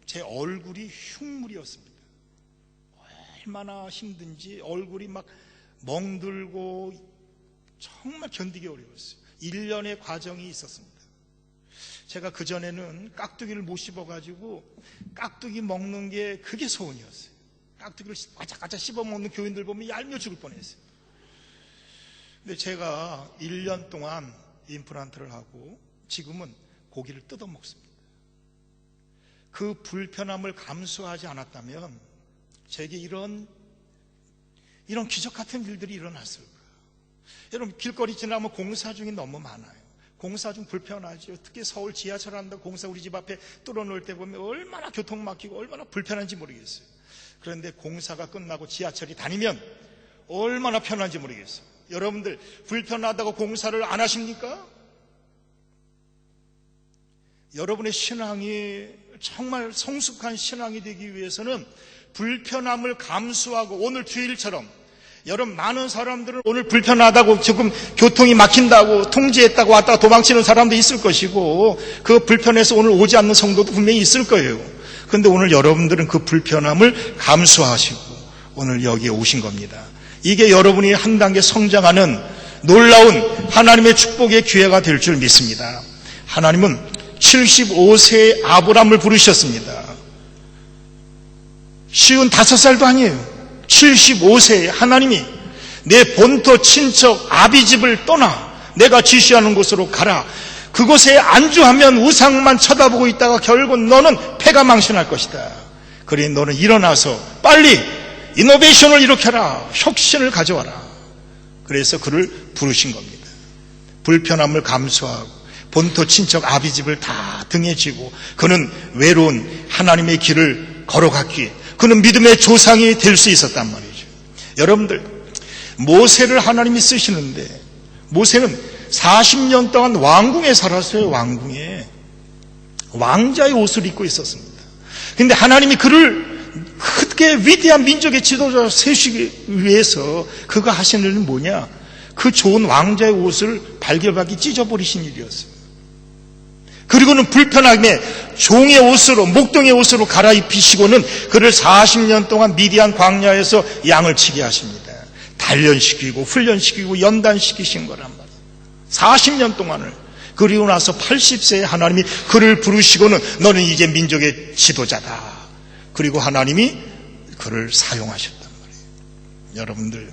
제 얼굴이 흉물이었습니다. 얼마나 힘든지 얼굴이 막 멍들고 정말 견디기 어려웠어요. 1년의 과정이 있었습니다. 제가 그전에는 깍두기를 못 씹어가지고 깍두기 먹는 게 그게 소원이었어요. 깍두기를 까짝까짝 씹어먹는 교인들 보면 얄미워 죽을 뻔했어요. 근데 제가 1년 동안 임플란트를 하고 지금은 고기를 뜯어 먹습니다. 그 불편함을 감수하지 않았다면 제게 이런 기적 같은 일들이 일어났을 거예요. 여러분, 길거리 지나면 공사 중이 너무 많아요. 공사 중 불편하죠. 특히 서울 지하철 한다고 공사 우리 집 앞에 뚫어놓을 때 보면 얼마나 교통 막히고 얼마나 불편한지 모르겠어요. 그런데 공사가 끝나고 지하철이 다니면 얼마나 편한지 모르겠어요. 여러분들 불편하다고 공사를 안 하십니까? 여러분의 신앙이 정말 성숙한 신앙이 되기 위해서는 불편함을 감수하고, 오늘 주일처럼 여러분, 많은 사람들은 오늘 불편하다고 지금 교통이 막힌다고 통제했다고 왔다가 도망치는 사람도 있을 것이고, 그 불편해서 오늘 오지 않는 성도도 분명히 있을 거예요. 그런데 오늘 여러분들은 그 불편함을 감수하시고 오늘 여기에 오신 겁니다. 이게 여러분이 한 단계 성장하는 놀라운 하나님의 축복의 기회가 될 줄 믿습니다. 하나님은 75세의 아브람을 부르셨습니다. 55살도 아니에요. 75세에 하나님이 내 본토 친척 아비집을 떠나 내가 지시하는 곳으로 가라. 그곳에 안주하면 우상만 쳐다보고 있다가 결국 너는 패가 망신할 것이다. 그러니 너는 일어나서 빨리 이노베이션을 일으켜라. 혁신을 가져와라. 그래서 그를 부르신 겁니다. 불편함을 감수하고 본토 친척 아비집을 다 등에 지고 그는 외로운 하나님의 길을 걸어갔기에 그는 믿음의 조상이 될 수 있었단 말이죠. 여러분들, 모세를 하나님이 쓰시는데 모세는 40년 동안 왕궁에 살았어요. 왕궁에 왕자의 옷을 입고 있었습니다. 그런데 하나님이 그를 크게 위대한 민족의 지도자로 세우시기 위해서 그가 하신 일은 뭐냐? 그 좋은 왕자의 옷을 발견하기 찢어버리신 일이었어요. 그리고는 불편하게 종의 옷으로, 목동의 옷으로 갈아입히시고는 그를 40년 동안 미디안 광야에서 양을 치게 하십니다. 단련시키고 훈련시키고 연단시키신 거란 말이에요. 40년 동안을. 그리고 나서 80세에 하나님이 그를 부르시고는 너는 이제 민족의 지도자다. 그리고 하나님이 그를 사용하셨단 말이에요. 여러분들,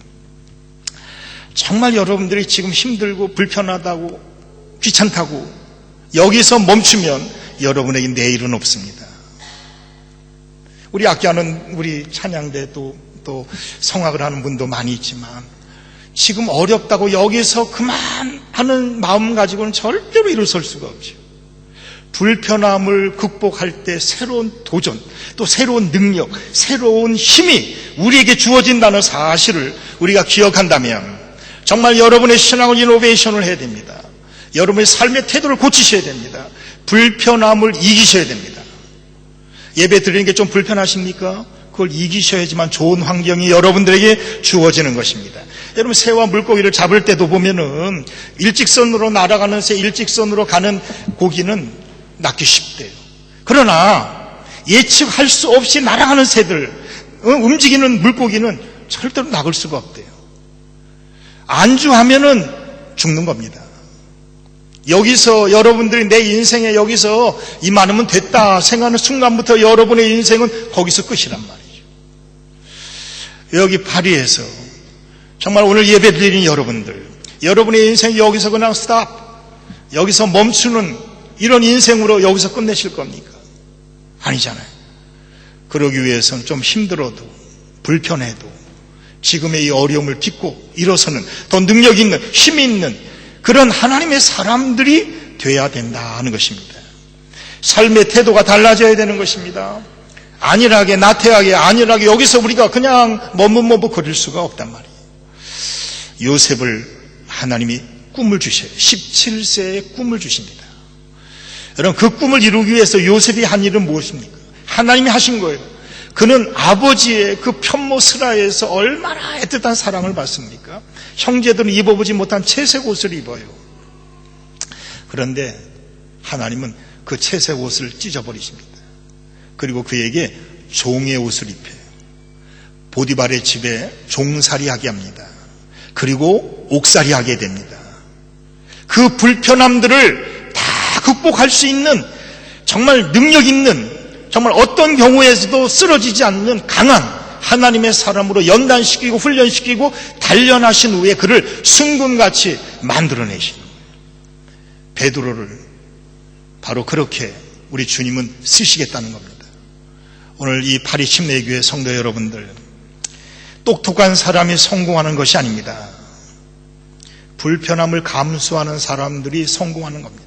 정말 여러분들이 지금 힘들고 불편하다고 귀찮다고 여기서 멈추면 여러분에게 내일은 없습니다. 우리 악기하는 우리 찬양대 또 성악을 하는 분도 많이 있지만 지금 어렵다고 여기서 그만하는 마음 가지고는 절대로 일어설 수가 없죠. 불편함을 극복할 때 새로운 도전, 또 새로운 능력, 새로운 힘이 우리에게 주어진다는 사실을 우리가 기억한다면 정말 여러분의 신앙을 이노베이션을 해야 됩니다. 여러분의 삶의 태도를 고치셔야 됩니다. 불편함을 이기셔야 됩니다. 예배 드리는 게 좀 불편하십니까? 그걸 이기셔야지만 좋은 환경이 여러분들에게 주어지는 것입니다. 여러분, 새와 물고기를 잡을 때도 보면은 일직선으로 날아가는 새, 일직선으로 가는 고기는 낚기 쉽대요. 그러나 예측할 수 없이 날아가는 새들, 움직이는 물고기는 절대로 낚을 수가 없대요. 안주하면은 죽는 겁니다. 여기서 여러분들이 내 인생에 여기서 이만하면 됐다 생각하는 순간부터 여러분의 인생은 거기서 끝이란 말이죠. 여기 파리에서 정말 오늘 예배 드리는 여러분들, 여러분의 인생이 여기서 그냥 스탑, 여기서 멈추는 이런 인생으로 여기서 끝내실 겁니까? 아니잖아요. 그러기 위해서는 좀 힘들어도 불편해도 지금의 이 어려움을 딛고 일어서는 더 능력 있는, 힘이 있는 그런 하나님의 사람들이 돼야 된다는 것입니다. 삶의 태도가 달라져야 되는 것입니다. 안일하게, 나태하게, 안일하게 여기서 우리가 그냥 머뭇거릴 수가 없단 말이에요. 요셉을 하나님이 꿈을 주셔요. 17세에 꿈을 주십니다. 여러분, 그 꿈을 이루기 위해서 요셉이 한 일은 무엇입니까? 하나님이 하신 거예요. 그는 아버지의 그 편모 스라에서 얼마나 애틋한 사랑을 받습니까? 형제들은 입어보지 못한 채색 옷을 입어요. 그런데 하나님은 그 채색 옷을 찢어버리십니다. 그리고 그에게 종의 옷을 입혀요. 보디발의 집에 종살이하게 합니다. 그리고 옥살이하게 됩니다. 그 불편함들을 다 극복할 수 있는 정말 능력 있는, 정말 어떤 경우에서도 쓰러지지 않는 강한 하나님의 사람으로 연단시키고 훈련시키고 단련하신 후에 그를 승군같이 만들어내시는 거예요. 베드로를 바로 그렇게 우리 주님은 쓰시겠다는 겁니다. 오늘 이 파리 침례교회 성도 여러분들, 똑똑한 사람이 성공하는 것이 아닙니다. 불편함을 감수하는 사람들이 성공하는 겁니다.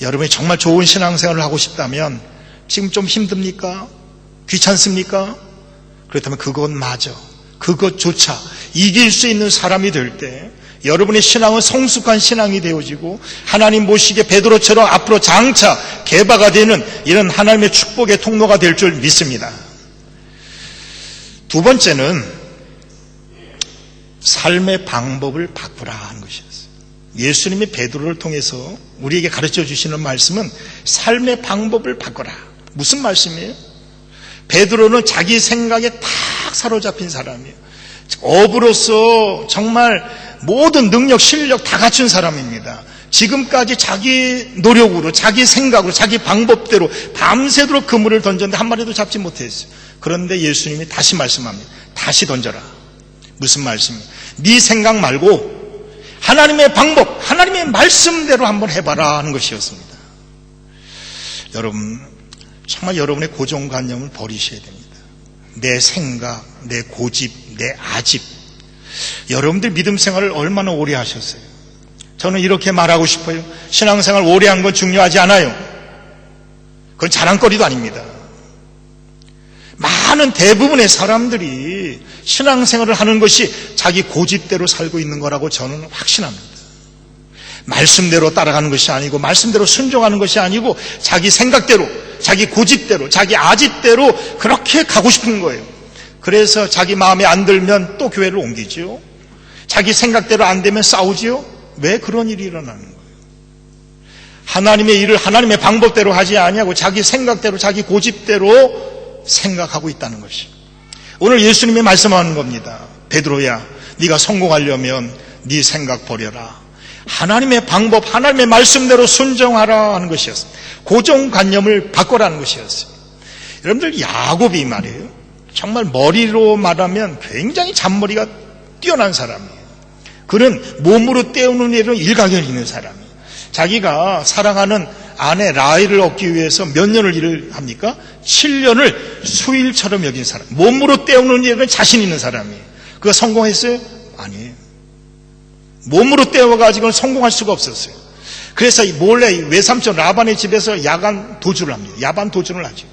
여러분이 정말 좋은 신앙생활을 하고 싶다면 지금 좀 힘듭니까? 귀찮습니까? 그렇다면 그것마저, 그것조차 이길 수 있는 사람이 될 때 여러분의 신앙은 성숙한 신앙이 되어지고 하나님 모시기에 베드로처럼 앞으로 장차 개바가 되는 이런 하나님의 축복의 통로가 될 줄 믿습니다. 두 번째는 삶의 방법을 바꾸라 하는 것이었어요. 예수님이 베드로를 통해서 우리에게 가르쳐 주시는 말씀은 삶의 방법을 바꾸라. 무슨 말씀이에요? 베드로는 자기 생각에 탁 사로잡힌 사람이에요. 업으로서 정말 모든 능력, 실력 다 갖춘 사람입니다. 지금까지 자기 노력으로, 자기 생각으로, 자기 방법대로 밤새도록 그물을 던졌는데 한 마리도 잡지 못했어요. 그런데 예수님이 다시 말씀합니다. 다시 던져라. 무슨 말씀이에요? 네 생각 말고 하나님의 방법, 하나님의 말씀대로 한번 해봐라 하는 것이었습니다. 여러분, 정말 여러분의 고정관념을 버리셔야 됩니다. 내 생각, 내 고집, 내 아집. 여러분들 믿음 생활을 얼마나 오래 하셨어요? 저는 이렇게 말하고 싶어요. 신앙생활 오래 한 건 중요하지 않아요. 그건 자랑거리도 아닙니다. 많은 대부분의 사람들이 신앙생활을 하는 것이 자기 고집대로 살고 있는 거라고 저는 확신합니다. 말씀대로 따라가는 것이 아니고, 말씀대로 순종하는 것이 아니고, 자기 생각대로, 자기 고집대로, 자기 아집대로 그렇게 가고 싶은 거예요. 그래서 자기 마음에 안 들면 또 교회를 옮기지요. 자기 생각대로 안 되면 싸우지요. 왜 그런 일이 일어나는 거예요? 하나님의 일을 하나님의 방법대로 하지 아니하고 자기 생각대로, 자기 고집대로 생각하고 있다는 것이. 오늘 예수님이 말씀하는 겁니다. 베드로야, 네가 성공하려면 네 생각 버려라. 하나님의 방법, 하나님의 말씀대로 순종하라 하는 것이었어요. 고정관념을 바꿔라는 것이었어요. 여러분들, 야곱이 말이에요. 정말 머리로 말하면 굉장히 잔머리가 뛰어난 사람이에요. 그는 몸으로 때우는 일은 일가견이 있는 사람이에요. 자기가 사랑하는 아내 라헬을 얻기 위해서 몇 년을 일을 합니까? 7년을 수일처럼 여긴 사람. 몸으로 때우는 일은 자신 있는 사람이에요. 그거 성공했어요? 아니에요. 몸으로 때워가지고는 성공할 수가 없었어요. 그래서 몰래 외삼촌 라반의 집에서 야간 도주를 합니다. 야반 도주를 하죠.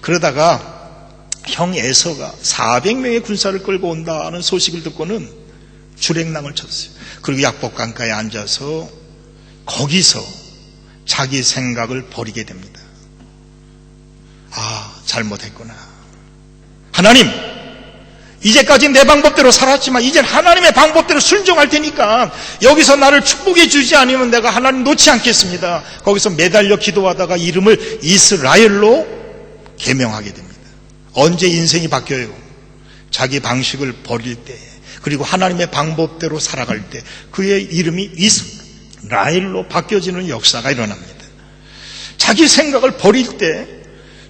그러다가 형 에서가 400명의 군사를 끌고 온다는 소식을 듣고는 주랭랑을 쳤어요. 그리고 약복강가에 앉아서 거기서 자기 생각을 버리게 됩니다. 아, 잘못했구나. 하나님, 이제까지 내 방법대로 살았지만 이젠 하나님의 방법대로 순종할 테니까 여기서 나를 축복해 주지 않으면 내가 하나님 놓지 않겠습니다. 거기서 매달려 기도하다가 이름을 이스라엘로 개명하게 됩니다. 언제 인생이 바뀌어요? 자기 방식을 버릴 때, 그리고 하나님의 방법대로 살아갈 때 그의 이름이 이스라엘로 바뀌어지는 역사가 일어납니다. 자기 생각을 버릴 때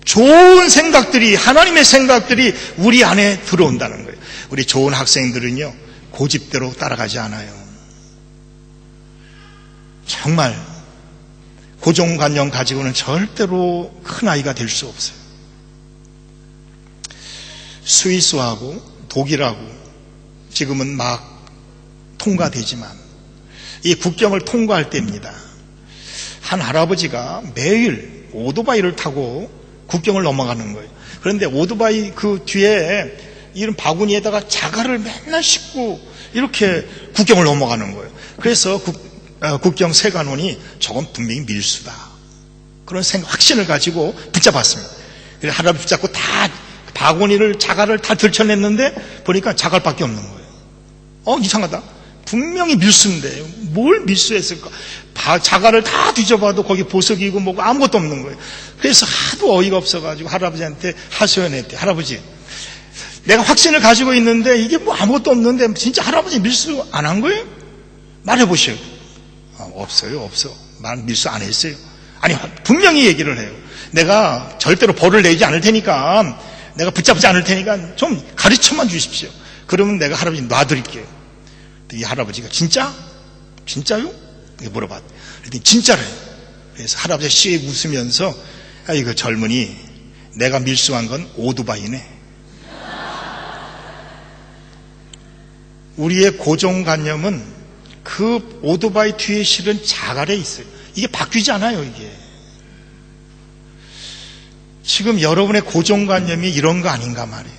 좋은 생각들이, 하나님의 생각들이 우리 안에 들어온다는 거예요. 우리 좋은 학생들은요, 고집대로 따라가지 않아요. 정말 고정관념 가지고는 절대로 큰 아이가 될 수 없어요. 스위스하고 독일하고 지금은 막 통과되지만 이 국경을 통과할 때입니다. 한 할아버지가 매일 오토바이를 타고 국경을 넘어가는 거예요. 그런데 오토바이 그 뒤에 이런 바구니에다가 자갈을 맨날 싣고 이렇게 국경을 넘어가는 거예요. 그래서 국경 세관원이 저건 분명히 밀수다, 그런 확신을 가지고 붙잡았습니다. 그래서 할아버지 붙잡고 다 바구니를, 자갈을 다 들춰냈는데 보니까 자갈밖에 없는 거예요. 이상하다. 분명히 밀수인데 뭘 밀수했을까? 자갈을 다 뒤져봐도 거기 보석이고 뭐고 아무것도 없는 거예요. 그래서 하도 어이가 없어가지고 할아버지한테 하소연했대. 할아버지, 내가 확신을 가지고 있는데 이게 뭐 아무것도 없는데 진짜 할아버지 밀수 안 한 거예요? 말해보시오. 없어요, 없어. 밀수 안 했어요. 아니, 분명히 얘기를 해요. 내가 절대로 벌을 내지 않을 테니까, 내가 붙잡지 않을 테니까 좀 가르쳐만 주십시오. 그러면 내가 할아버지 놔드릴게요. 이 할아버지가 진짜? 진짜요? 이렇게 물어봤. 그랬더니 진짜래요. 그래서 할아버지가 씩 웃으면서, 이거 젊은이, 내가 밀수한 건 오토바이네. 우리의 고정관념은 그 오토바이 뒤에 실은 자갈에 있어요. 이게 바뀌지 않아요, 이게. 지금 여러분의 고정관념이 이런 거 아닌가 말이에요.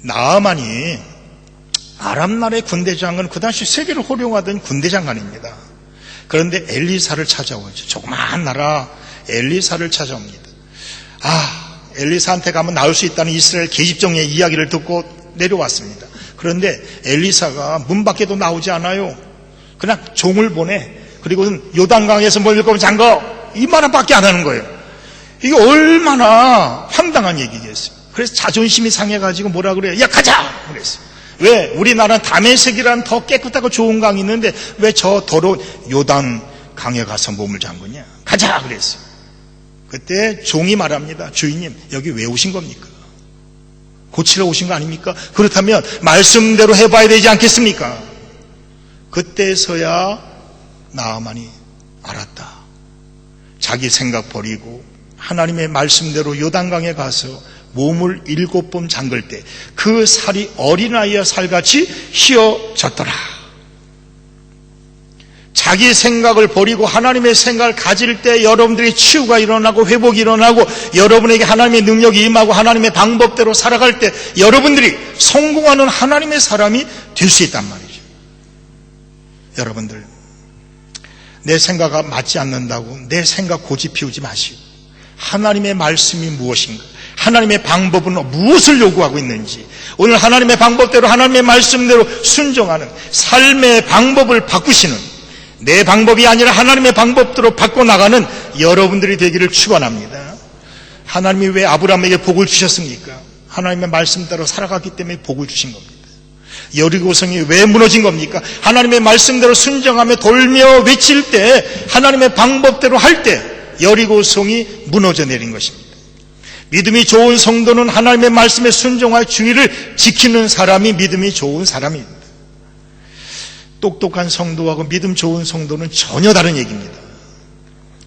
나아만이 아람 나라의 군대장은 그 당시 세계를 호령하던 군대장관입니다. 그런데 엘리사를 찾아오죠. 조그마한 나라 엘리사를 찾아옵니다. 엘리사한테 가면 나올 수 있다는 이스라엘 계집종의 이야기를 듣고 내려왔습니다. 그런데 엘리사가 문 밖에도 나오지 않아요. 그냥 종을 보내. 그리고는 요단강에서 뭘 거면 잠궈. 이 말밖에 안 하는 거예요. 이게 얼마나 황당한 얘기겠어요. 그래서 자존심이 상해가지고 뭐라 그래요? 야, 가자! 그랬어요. 왜? 우리나라는 다메섹이라는 더 깨끗하고 좋은 강이 있는데 왜 저 더러운 요단 강에 가서 몸을 잠그냐? 가자! 그랬어요. 그때 종이 말합니다. 주인님, 여기 왜 오신 겁니까? 고치러 오신 거 아닙니까? 그렇다면 말씀대로 해봐야 되지 않겠습니까? 그때서야 나아만이 알았다. 자기 생각 버리고 하나님의 말씀대로 요단강에 가서 몸을 7번 잠글 때 그 살이 어린아이와 살같이 휘어졌더라. 자기 생각을 버리고 하나님의 생각을 가질 때 여러분들이 치유가 일어나고 회복이 일어나고 여러분에게 하나님의 능력이 임하고 하나님의 방법대로 살아갈 때 여러분들이 성공하는 하나님의 사람이 될 수 있단 말이죠. 여러분들, 내 생각과 맞지 않는다고 내 생각 고집 피우지 마시고 하나님의 말씀이 무엇인가, 하나님의 방법은 무엇을 요구하고 있는지, 오늘 하나님의 방법대로 하나님의 말씀대로 순종하는 삶의 방법을 바꾸시는, 내 방법이 아니라 하나님의 방법대로 바꿔나가는 여러분들이 되기를 축원합니다. 하나님이 왜 아브라함에게 복을 주셨습니까? 하나님의 말씀대로 살아갔기 때문에 복을 주신 겁니다. 여리고성이 왜 무너진 겁니까? 하나님의 말씀대로 순종하며 돌며 외칠 때, 하나님의 방법대로 할 때 여리고성이 무너져 내린 것입니다. 믿음이 좋은 성도는 하나님의 말씀에 순종하여 주의를 지키는 사람이 믿음이 좋은 사람입니다. 똑똑한 성도하고 믿음 좋은 성도는 전혀 다른 얘기입니다.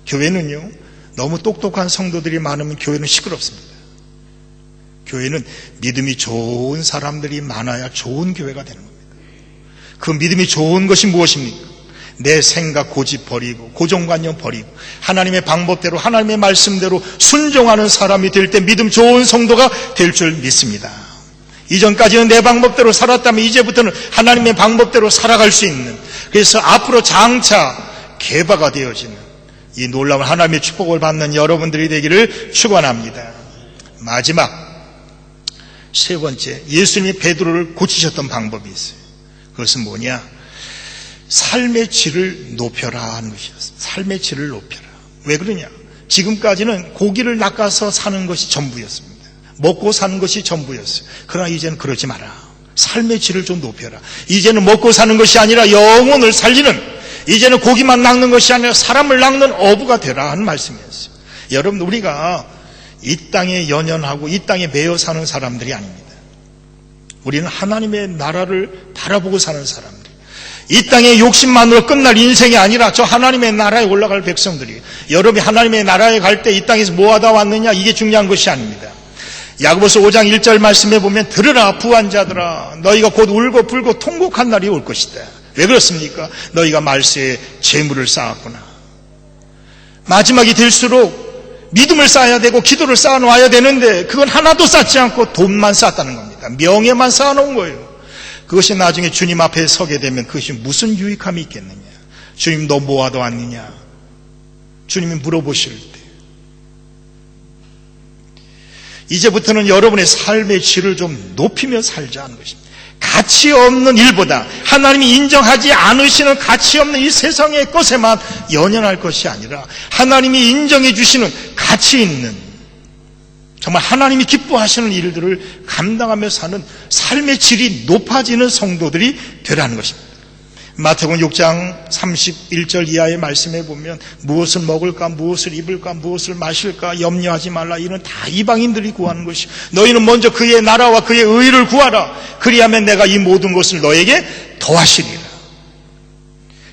교회는요, 너무 똑똑한 성도들이 많으면 교회는 시끄럽습니다. 교회는 믿음이 좋은 사람들이 많아야 좋은 교회가 되는 겁니다. 그 믿음이 좋은 것이 무엇입니까? 내 생각 고집 버리고 고정관념 버리고 하나님의 방법대로 하나님의 말씀대로 순종하는 사람이 될 때 믿음 좋은 성도가 될 줄 믿습니다. 이전까지는 내 방법대로 살았다면 이제부터는 하나님의 방법대로 살아갈 수 있는, 그래서 앞으로 장차 개바가 되어지는 이 놀라운 하나님의 축복을 받는 여러분들이 되기를 축원합니다. 마지막 세 번째, 예수님이 베드로를 고치셨던 방법이 있어요. 그것은 뭐냐? 삶의 질을 높여라 하는 것이었어요. 삶의 질을 높여라. 왜 그러냐? 지금까지는 고기를 낚아서 사는 것이 전부였습니다. 먹고 사는 것이 전부였어요. 그러나 이제는 그러지 마라. 삶의 질을 좀 높여라. 이제는 먹고 사는 것이 아니라 영혼을 살리는, 이제는 고기만 낚는 것이 아니라 사람을 낚는 어부가 되라 하는 말씀이었어요. 여러분, 우리가 이 땅에 연연하고 이 땅에 매여 사는 사람들이 아닙니다. 우리는 하나님의 나라를 바라보고 사는 사람들, 이 땅의 욕심만으로 끝날 인생이 아니라 저 하나님의 나라에 올라갈 백성들이에요. 여러분이 하나님의 나라에 갈 때 이 땅에서 뭐 하다 왔느냐, 이게 중요한 것이 아닙니다. 야고보서 5장 1절 말씀에 보면, 들으라 부한자들아, 너희가 곧 울고 불고 통곡한 날이 올 것이다. 왜 그렇습니까? 너희가 말세에 재물을 쌓았구나. 마지막이 될수록 믿음을 쌓아야 되고 기도를 쌓아놓아야 되는데 그건 하나도 쌓지 않고 돈만 쌓았다는 겁니다. 명예만 쌓아놓은 거예요. 그것이 나중에 주님 앞에 서게 되면 그것이 무슨 유익함이 있겠느냐. 주님, 너 뭐 하다 왔느냐? 주님이 물어보실 때, 이제부터는 여러분의 삶의 질을 좀 높이며 살자 하는 것입니다. 가치 없는 일보다 하나님이 인정하지 않으시는 가치 없는 이 세상의 것에만 연연할 것이 아니라 하나님이 인정해 주시는 가치 있는 정말 하나님이 기뻐하시는 일들을 감당하며 사는 삶의 질이 높아지는 성도들이 되라는 것입니다. 마태복음 6장 31절 이하의 말씀에 보면 무엇을 먹을까, 무엇을 입을까, 무엇을 마실까 염려하지 말라. 이는 다 이방인들이 구하는 것이 너희는 먼저 그의 나라와 그의 의를 구하라. 그리하면 내가 이 모든 것을 너에게 더하시리라.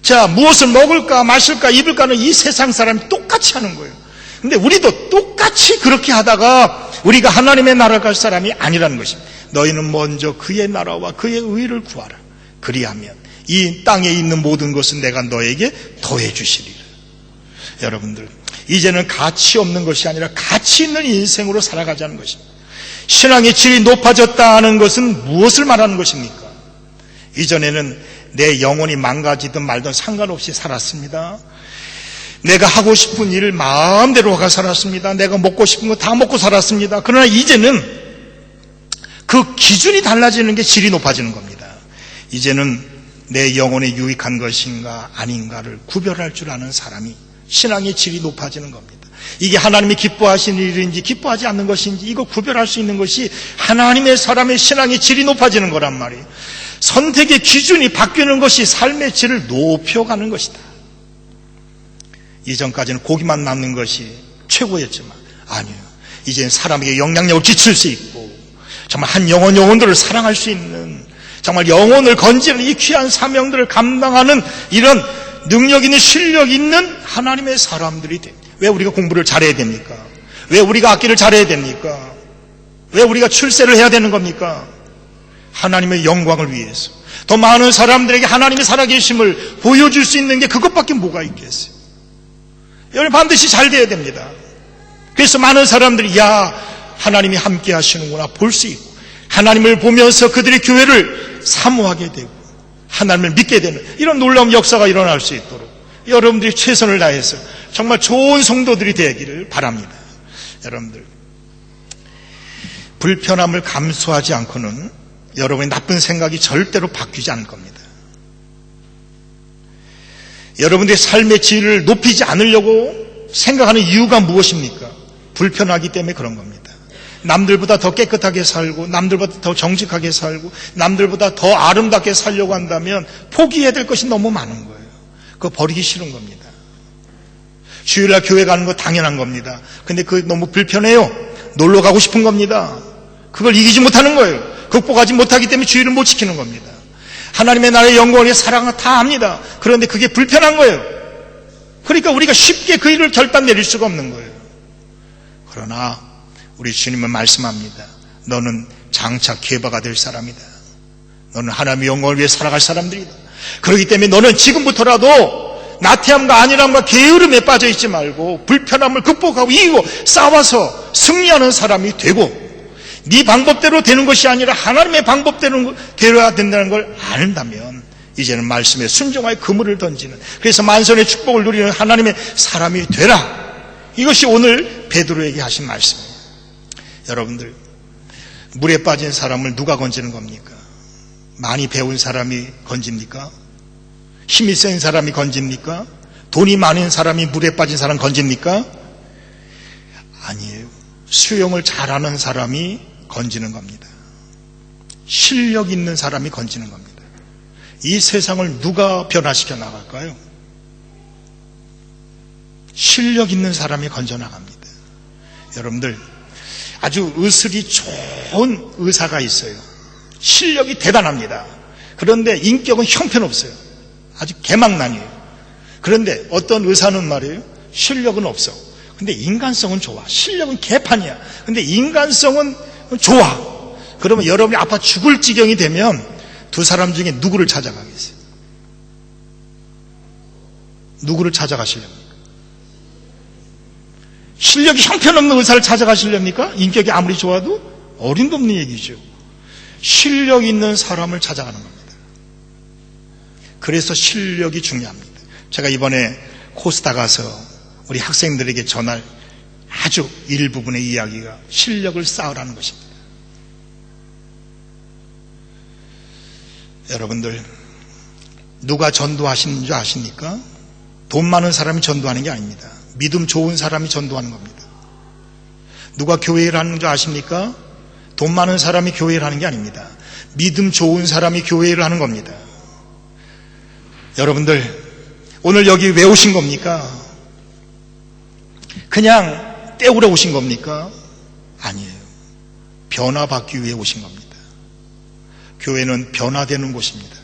자, 무엇을 먹을까, 마실까, 입을까는 이 세상 사람이 똑같이 하는 거예요. 근데 우리도 똑같이 그렇게 하다가 우리가 하나님의 나라를 갈 사람이 아니라는 것입니다. 너희는 먼저 그의 나라와 그의 의를 구하라. 그리하면 이 땅에 있는 모든 것은 내가 너에게 더해 주시리라. 여러분들, 이제는 가치 없는 것이 아니라 가치 있는 인생으로 살아가자는 것입니다. 신앙의 질이 높아졌다는 것은 무엇을 말하는 것입니까? 이전에는 내 영혼이 망가지든 말든 상관없이 살았습니다. 내가 하고 싶은 일을 마음대로 하고 살았습니다. 내가 먹고 싶은 거 다 먹고 살았습니다. 그러나 이제는 그 기준이 달라지는 게 질이 높아지는 겁니다. 이제는 내 영혼에 유익한 것인가 아닌가를 구별할 줄 아는 사람이 신앙의 질이 높아지는 겁니다. 이게 하나님이 기뻐하시는 일인지 기뻐하지 않는 것인지 이거 구별할 수 있는 것이 하나님의 사람의 신앙의 질이 높아지는 거란 말이에요. 선택의 기준이 바뀌는 것이 삶의 질을 높여가는 것이다. 이전까지는 고기만 남는 것이 최고였지만 아니에요. 이제는 사람에게 영향력을 끼칠 수 있고 정말 한 영혼들을 사랑할 수 있는 정말 영혼을 건지는 이 귀한 사명들을 감당하는 이런 능력 있는 실력 있는 하나님의 사람들이 됩니다. 왜 우리가 공부를 잘해야 됩니까? 왜 우리가 악기를 잘해야 됩니까? 왜 우리가 출세를 해야 되는 겁니까? 하나님의 영광을 위해서 더 많은 사람들에게 하나님의 살아계심을 보여줄 수 있는 게 그것밖에 뭐가 있겠어요? 여러분 반드시 잘 돼야 됩니다. 그래서 많은 사람들이 야 하나님이 함께 하시는구나 볼 수 있고 하나님을 보면서 그들의 교회를 사모하게 되고 하나님을 믿게 되는 이런 놀라운 역사가 일어날 수 있도록 여러분들이 최선을 다해서 정말 좋은 성도들이 되기를 바랍니다. 여러분들 불편함을 감수하지 않고는 여러분의 나쁜 생각이 절대로 바뀌지 않을 겁니다. 여러분들의 삶의 질을 높이지 않으려고 생각하는 이유가 무엇입니까? 불편하기 때문에 그런 겁니다. 남들보다 더 깨끗하게 살고 남들보다 더 정직하게 살고 남들보다 더 아름답게 살려고 한다면 포기해야 될 것이 너무 많은 거예요. 그거 버리기 싫은 겁니다. 주일날 교회 가는 거 당연한 겁니다. 근데 그게 너무 불편해요. 놀러 가고 싶은 겁니다. 그걸 이기지 못하는 거예요. 극복하지 못하기 때문에 주일을 못 지키는 겁니다. 하나님의 나라의 영광을 위해 사랑은 다 합니다. 그런데 그게 불편한 거예요. 그러니까 우리가 쉽게 그 일을 결단 내릴 수가 없는 거예요. 그러나 우리 주님은 말씀합니다. 너는 장차 개바가 될 사람이다. 너는 하나님의 영광을 위해 살아갈 사람들이다. 그렇기 때문에 너는 지금부터라도 나태함과 안일함과 게으름에 빠져 있지 말고 불편함을 극복하고 이기고 싸워서 승리하는 사람이 되고 네 방법대로 되는 것이 아니라 하나님의 방법대로 되어야 된다는 걸 안다면 이제는 말씀에 순종하여 그물을 던지는 그래서 만선의 축복을 누리는 하나님의 사람이 되라. 이것이 오늘 베드로에게 하신 말씀이에요. 여러분들 물에 빠진 사람을 누가 건지는 겁니까? 많이 배운 사람이 건집니까? 힘이 센 사람이 건집니까? 돈이 많은 사람이 물에 빠진 사람 건집니까? 아니에요. 수영을 잘하는 사람이 건지는 겁니다. 실력 있는 사람이 건지는 겁니다. 이 세상을 누가 변화시켜 나갈까요? 실력 있는 사람이 건져 나갑니다. 여러분들 아주 의술이 좋은 의사가 있어요. 실력이 대단합니다. 그런데 인격은 형편없어요. 아주 개망난이에요. 그런데 어떤 의사는 말이에요. 실력은 없어. 근데 인간성은 좋아. 실력은 개판이야. 근데 인간성은 좋아. 그러면 여러분이 아파 죽을 지경이 되면 두 사람 중에 누구를 찾아가겠어요? 누구를 찾아가시렵니까? 실력이 형편없는 의사를 찾아가시렵니까? 인격이 아무리 좋아도 어림도 없는 얘기죠. 실력 있는 사람을 찾아가는 겁니다. 그래서 실력이 중요합니다. 제가 이번에 코스타 가서 우리 학생들에게 전할 아주 일부분의 이야기가 실력을 쌓으라는 것입니다. 여러분들, 누가 전도하시는 줄 아십니까? 돈 많은 사람이 전도하는 게 아닙니다. 믿음 좋은 사람이 전도하는 겁니다. 누가 교회를 하는 줄 아십니까? 돈 많은 사람이 교회를 하는 게 아닙니다. 믿음 좋은 사람이 교회를 하는 겁니다. 여러분들, 오늘 여기 왜 오신 겁니까? 그냥 때우러 오신 겁니까? 아니에요. 변화받기 위해 오신 겁니다. 교회는 변화되는 곳입니다.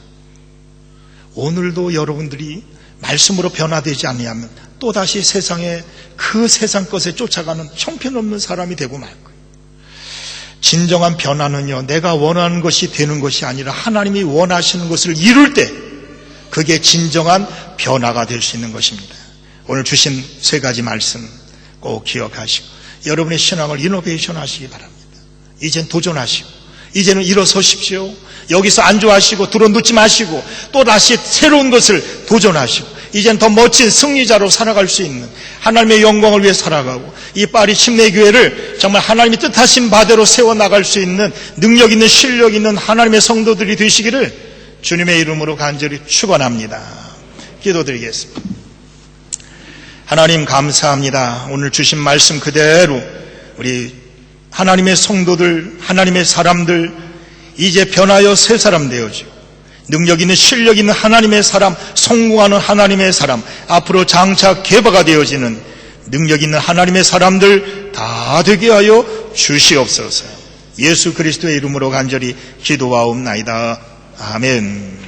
오늘도 여러분들이 말씀으로 변화되지 않으면 또다시 세상에 그 세상 것에 쫓아가는 형편없는 사람이 되고 말 거예요. 진정한 변화는요, 내가 원하는 것이 되는 것이 아니라 하나님이 원하시는 것을 이룰 때 그게 진정한 변화가 될 수 있는 것입니다. 오늘 주신 세 가지 말씀 꼭 기억하시고 여러분의 신앙을 이노베이션 하시기 바랍니다. 이젠 도전하시고 이제는 일어서십시오. 여기서 안주하시고 들어눕지 마시고 또다시 새로운 것을 도전하시고 이젠 더 멋진 승리자로 살아갈 수 있는 하나님의 영광을 위해 살아가고 이 파리 침례교회를 정말 하나님이 뜻하신 바대로 세워나갈 수 있는 능력 있는 실력 있는 하나님의 성도들이 되시기를 주님의 이름으로 간절히 축원합니다. 기도드리겠습니다. 하나님 감사합니다. 오늘 주신 말씀 그대로 우리 하나님의 성도들, 하나님의 사람들 이제 변하여 새 사람 되어지고 능력 있는 실력 있는 하나님의 사람, 성공하는 하나님의 사람, 앞으로 장차 개바가 되어지는 능력 있는 하나님의 사람들 다 되게 하여 주시옵소서. 예수 그리스도의 이름으로 간절히 기도하옵나이다. 아멘.